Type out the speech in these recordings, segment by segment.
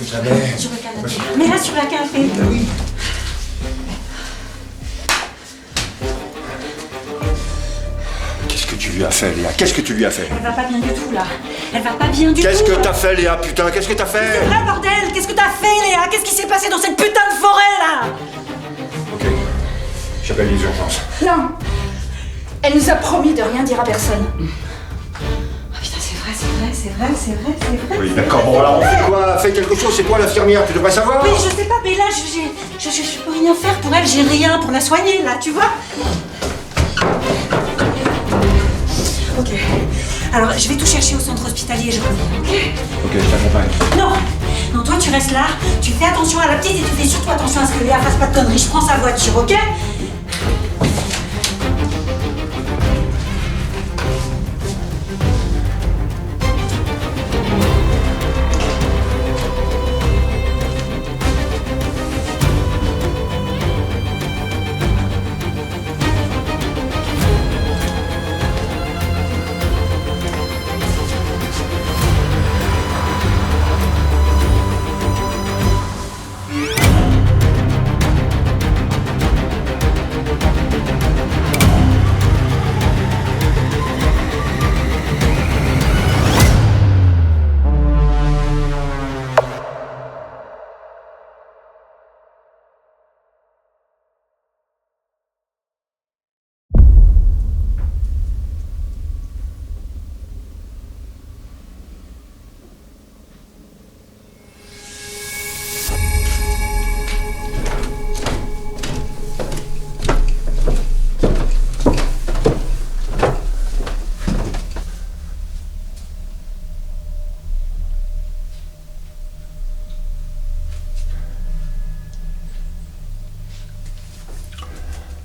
savais. Sur le canapé. Mais là, sur la canapé. Oui. Qu'est-ce que tu lui as fait, Léa? Qu'est-ce que tu lui as fait? Elle va pas bien du tout, là. Elle va pas bien du tout. Qu'est-ce que t'as fait, Léa, putain? Qu'est-ce que t'as fait? C'est vrai, bordel. Qu'est-ce que t'as fait, Léa? Qu'est-ce qui s'est passé dans cette putain de forêt, là? Ok. J'appelle les urgences. Non. Elle nous a promis de rien dire à personne. Oh putain, c'est vrai. Oui, d'accord. Bon, alors on fait quoi? Fais quelque chose, c'est toi l'infirmière, tu devrais savoir. Oui, je sais pas, mais là, je peux rien faire pour elle. J'ai rien pour la soigner, là, tu vois? Ok. Alors, je vais tout chercher au centre hospitalier, je reviens, ok? Ok, je t'accompagne. Non, toi, tu restes là, tu fais attention à la petite et tu fais surtout attention à ce que Léa fasse pas de conneries. Je prends sa voiture, ok?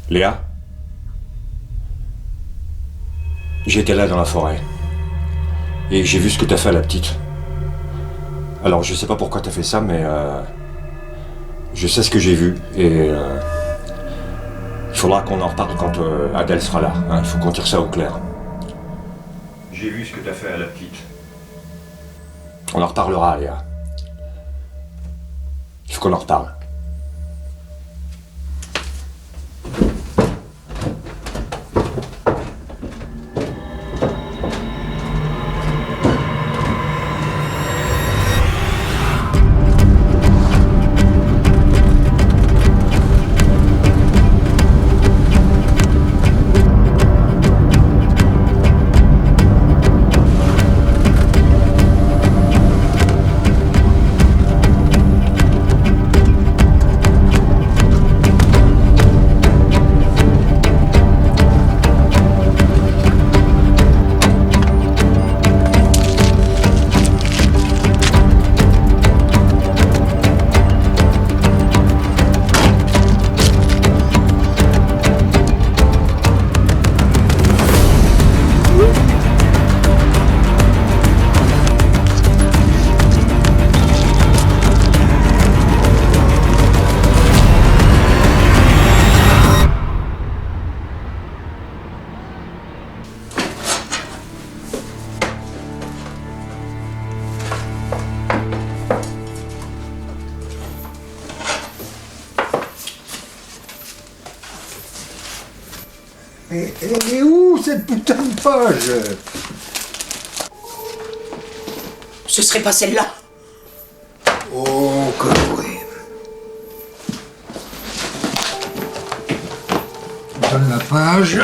Léa? J'étais là dans la forêt. Et j'ai vu ce que t'as fait à la petite. Alors je sais pas pourquoi t'as fait ça, mais je sais ce que j'ai vu. Et il faudra qu'on en reparle quand Adèle sera là. Hein, il faut qu'on tire ça au clair. J'ai vu ce que t'as fait à la petite. On en reparlera, Léa. Il faut qu'on en reparle. Mais elle est où cette putain de page? Ce serait pas celle-là. Oh, que oui. Donne la page.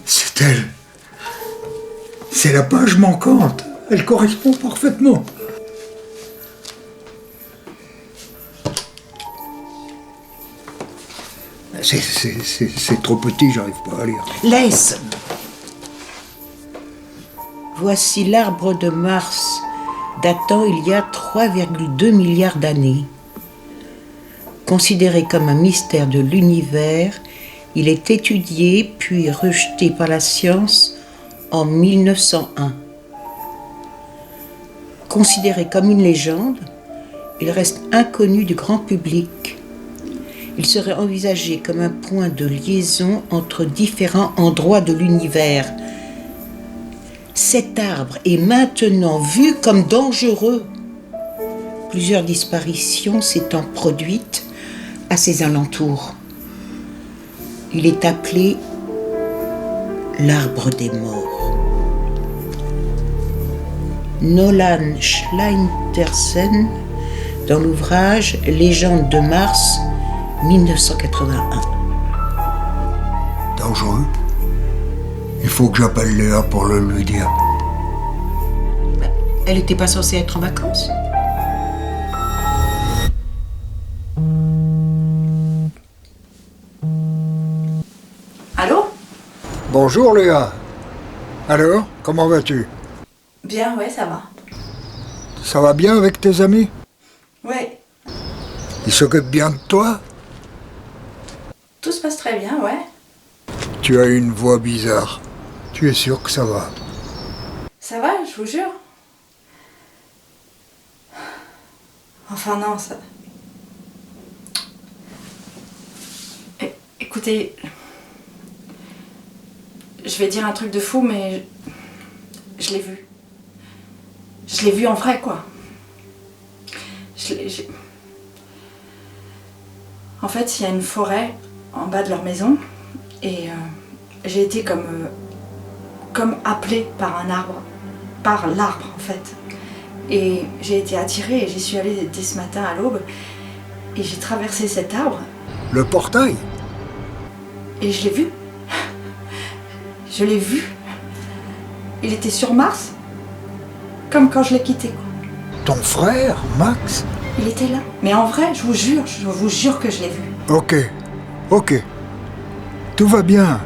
C'est elle. C'est la page manquante. Elle correspond parfaitement. C'est trop petit, j'arrive pas à lire. Laisse. Voici l'arbre de Mars, datant il y a 3,2 milliards d'années. Considéré comme un mystère de l'univers, il est étudié puis rejeté par la science en 1901. Considéré comme une légende, il reste inconnu du grand public. Il serait envisagé comme un point de liaison entre différents endroits de l'univers. Cet arbre est maintenant vu comme dangereux. Plusieurs disparitions s'étant produites à ses alentours. Il est appelé l'arbre des morts. Nolan Schleintersen, dans l'ouvrage Légende de Mars, 1981. Dangereux. Il faut que j'appelle Léa pour le lui dire. Elle n'était pas censée être en vacances? Allô? Bonjour Léa. Alors, comment vas-tu? Bien, ouais, ça va. Ça va bien avec tes amis? Ouais, Ils s'occupent bien de toi? tout se passe très bien, ouais. Tu as une voix bizarre. Tu es sûr que ça va? Ça va, je vous jure. Enfin non, ça... Écoutez, je vais dire un truc de fou, mais je l'ai vu. Je l'ai vu en vrai, quoi. En fait, il y a une forêt en bas de leur maison, et j'ai été comme appelée par un arbre, par l'arbre en fait. Et j'ai été attirée et j'y suis allée dès ce matin à l'aube, et j'ai traversé cet arbre, Le portail? et je l'ai vu. Je l'ai vu. Il était sur Mars, comme quand je l'ai quitté, quoi. Ton frère, Max? Il était là. Mais en vrai, je vous jure que je l'ai vu. Ok. Tout va bien.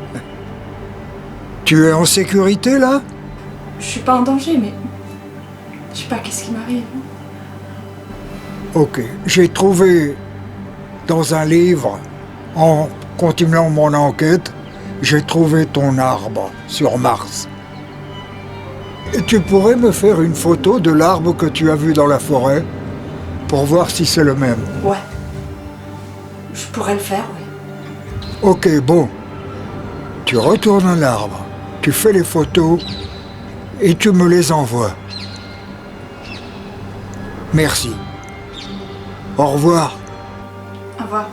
Tu es en sécurité là? Je suis pas en danger, mais je sais pas qu'est-ce qui m'arrive. Ok. J'ai trouvé dans un livre, en continuant mon enquête, j'ai trouvé ton arbre sur Mars. Et tu pourrais me faire une photo de l'arbre que tu as vu dans la forêt pour voir si c'est le même. Ouais. Je pourrais le faire, oui. Ok, bon. Tu retournes à l'arbre, tu fais les photos et tu me les envoies. Merci. Au revoir. Au revoir.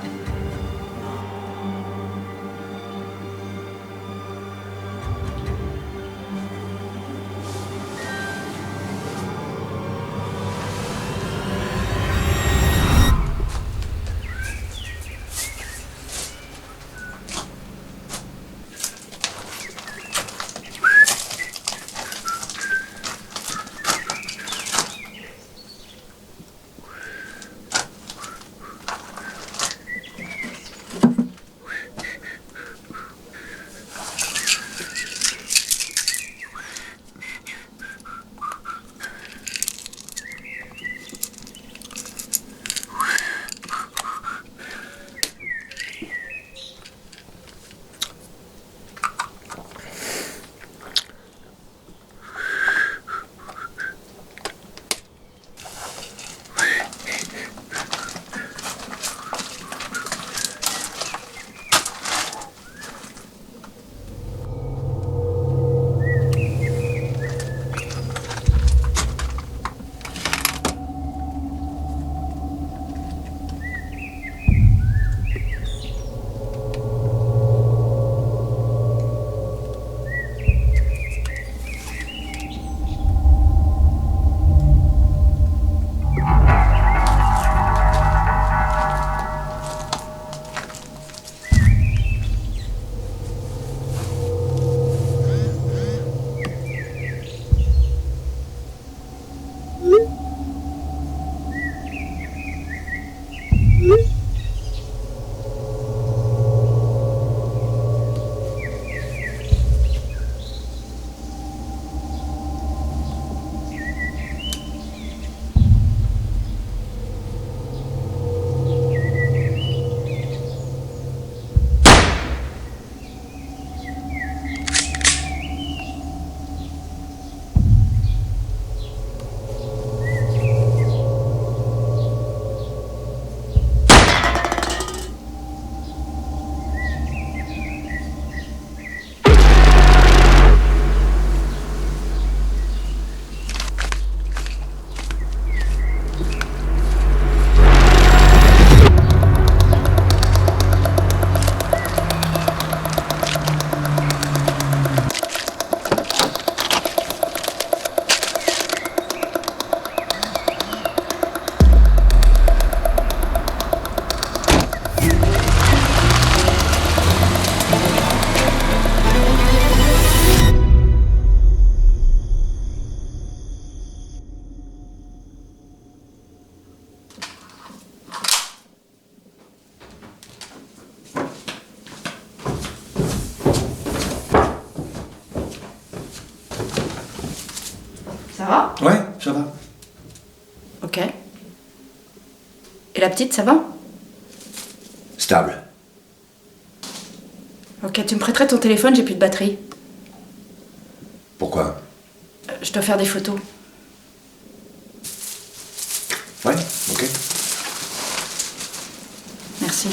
va? Ouais, ça va. Ok. Et la petite, ça va? Stable. Ok, tu me prêterais ton téléphone, j'ai plus de batterie. Pourquoi? Je dois faire des photos. Ouais, ok. Merci.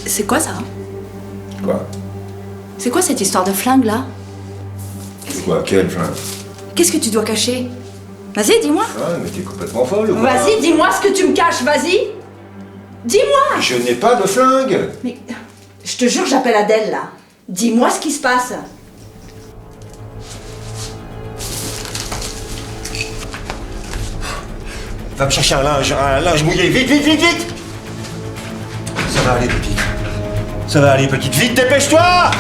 C'est quoi ça? Quoi? C'est quoi cette histoire de flingue là? C'est quoi? Quel flingue? Qu'est-ce que tu dois cacher? Vas-y, dis-moi. Ouais, mais t'es complètement folle ou quoi? Vas-y, dis-moi ce que tu me caches, vas-y. Dis-moi. Je n'ai pas de flingue! Mais je te jure, j'appelle Adèle là. Dis-moi ce qui se passe. Va me chercher un linge mouillé, vite, vite, vite, vite! Ça va aller, petite. Ça va aller, petite. Vite, dépêche-toi!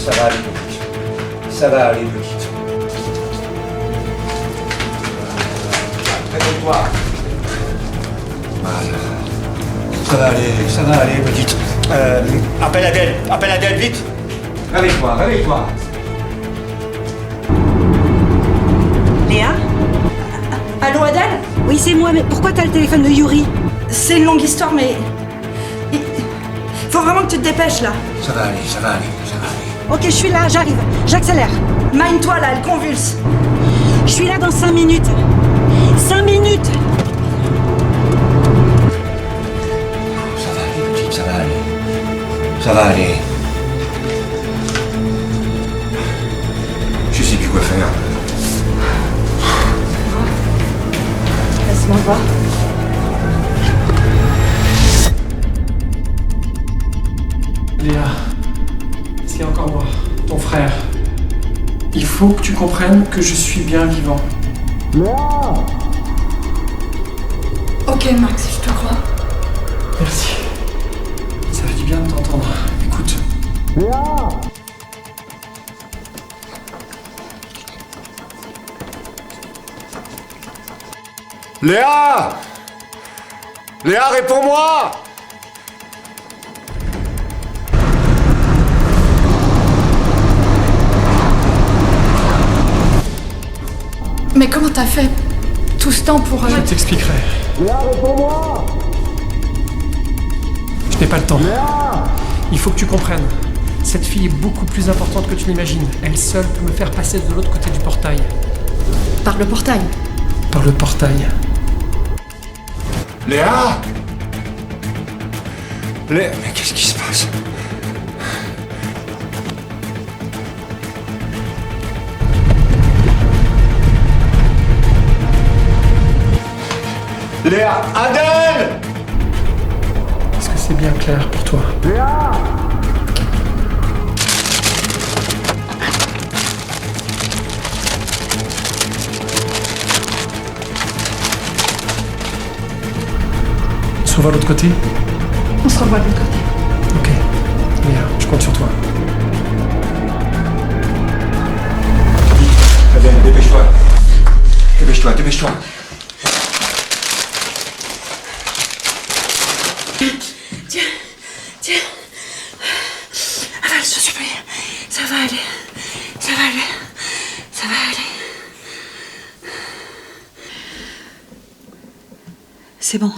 Ça va aller, petite. Ça va aller, petite. Réveille-toi. Voilà. Ça va aller, petite. Appelle Adèle, vite. Réveille-toi, réveille-toi. Léa? Allô Adèle? Oui, c'est moi, mais pourquoi t'as le téléphone de Yuri? C'est une longue histoire, mais... Faut vraiment que tu te dépêches là. Ça va aller, ça va aller, ça va aller. Ok, je suis là, j'arrive. J'accélère. Mine-toi là, elle convulse. Je suis là dans 5 minutes. 5 minutes! Ça va aller, petite, ça va aller. Ça va aller. Je sais plus quoi faire. Laisse-moi voir. Léa, c'est encore moi, ton frère. Il faut que tu comprennes que je suis bien vivant. Ok Max, je te crois. Merci. Ça fait du bien de t'entendre. Écoute. Léa! Léa, réponds-moi! Mais comment t'as fait tout ce temps pour... Je t'expliquerai. Je n'ai pas le temps. Il faut que tu comprennes. Cette fille est beaucoup plus importante que tu l'imagines. Elle seule peut me faire passer de l'autre côté du portail. Par le portail. Par le portail. Léa! Léa, mais qu'est-ce qui se passe? Léa! Adèle! Est-ce que c'est bien clair pour toi? On se revoit de l'autre côté? On se revoit de l'autre côté. Ok. Léa, je compte sur toi. Adèle, dépêche-toi. Dépêche-toi, dépêche-toi. Tiens. Avale, s'il te plaît. Ça va aller. Ça va aller. Ça va aller. C'est bon.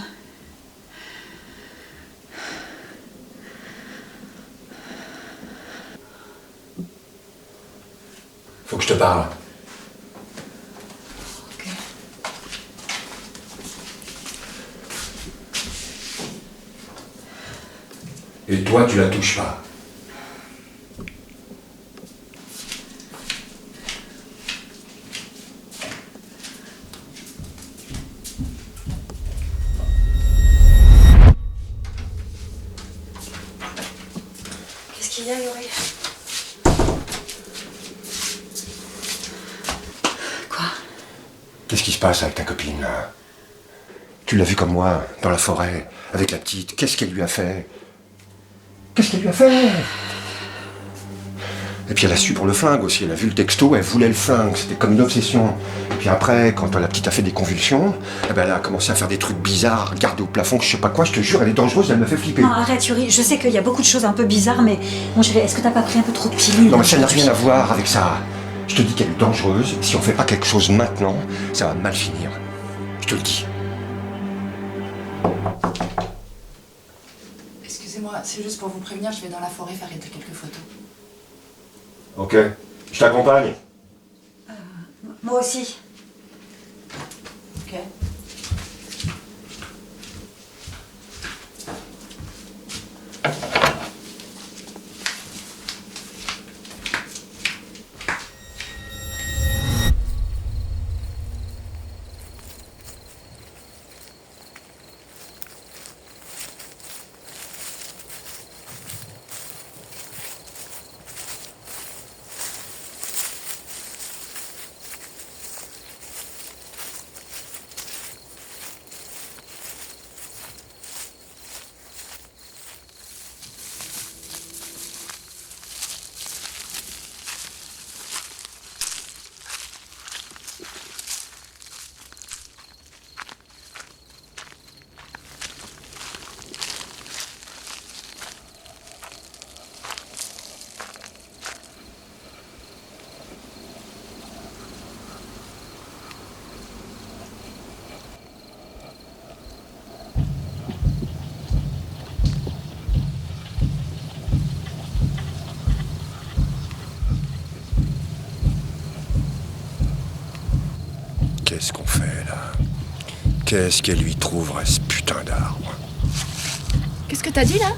Faut que je te parle. Ok. Et toi, tu la touches pas. Qu'est-ce qu'il y a, Yuri? Quoi? Qu'est-ce qui se passe avec ta copine, là? Tu l'as vue comme moi, dans la forêt, avec la petite. Qu'est-ce qu'elle lui a fait? Qu'est-ce qu'elle lui a fait? Et puis elle a su pour le flingue aussi, elle a vu le texto, elle voulait le flingue, c'était comme une obsession. Et puis après, quand la petite a fait des convulsions, eh ben elle a commencé à faire des trucs bizarres, à regarder au plafond, je sais pas quoi, je te jure, elle est dangereuse, elle me fait flipper. Non, arrête, Yuri. Je sais qu'il y a beaucoup de choses un peu bizarres, mais mon chéri, est-ce que t'as pas pris un peu trop de pilules? Non mais ça n'a rien à voir avec ça. Je te dis qu'elle est dangereuse, si on fait pas quelque chose maintenant, ça va mal finir. Je te le dis. Excusez-moi, c'est juste pour vous prévenir, je vais dans la forêt faire quelques photos. Ok, je t'accompagne. Moi aussi. Ok. Qu'est-ce qu'on fait là? Qu'est-ce qu'elle lui trouverait ce putain d'arbre? Qu'est-ce que t'as dit là?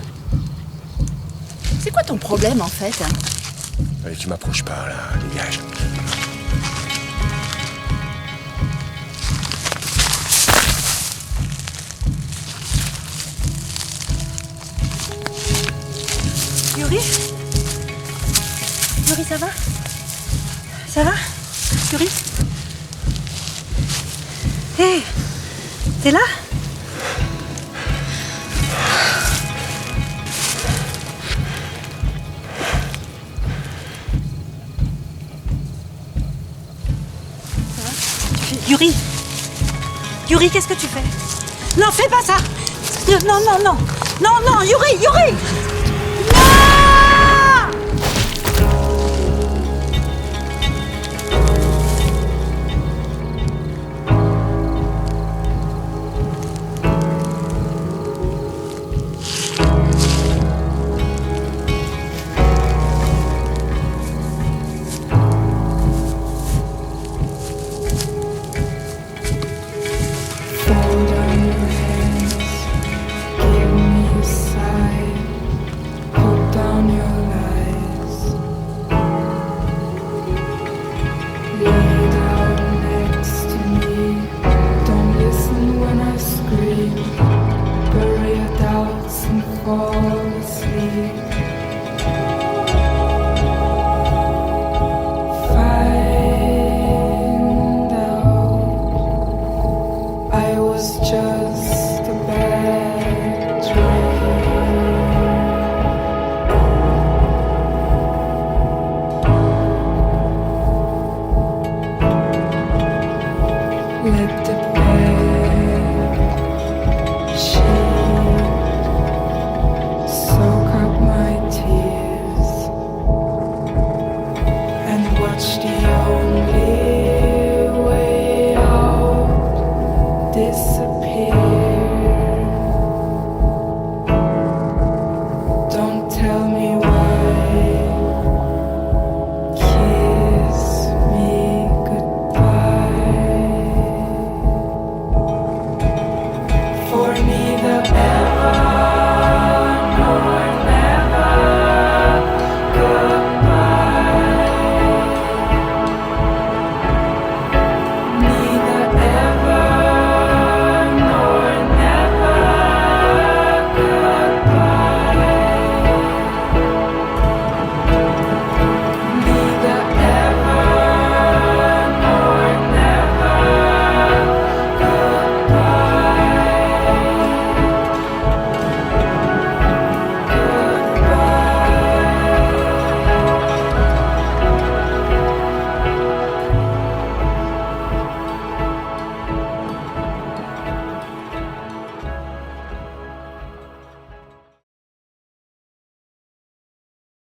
C'est quoi ton problème en fait? Allez, tu m'approches pas là, dégage. Yuri? Yuri, ça va? Ça va? Yuri? Hé! T'es là? Yuri! Yuri, qu'est-ce que tu fais? Non, fais pas ça! Non, non, non! Non, non, Yuri! Yuri!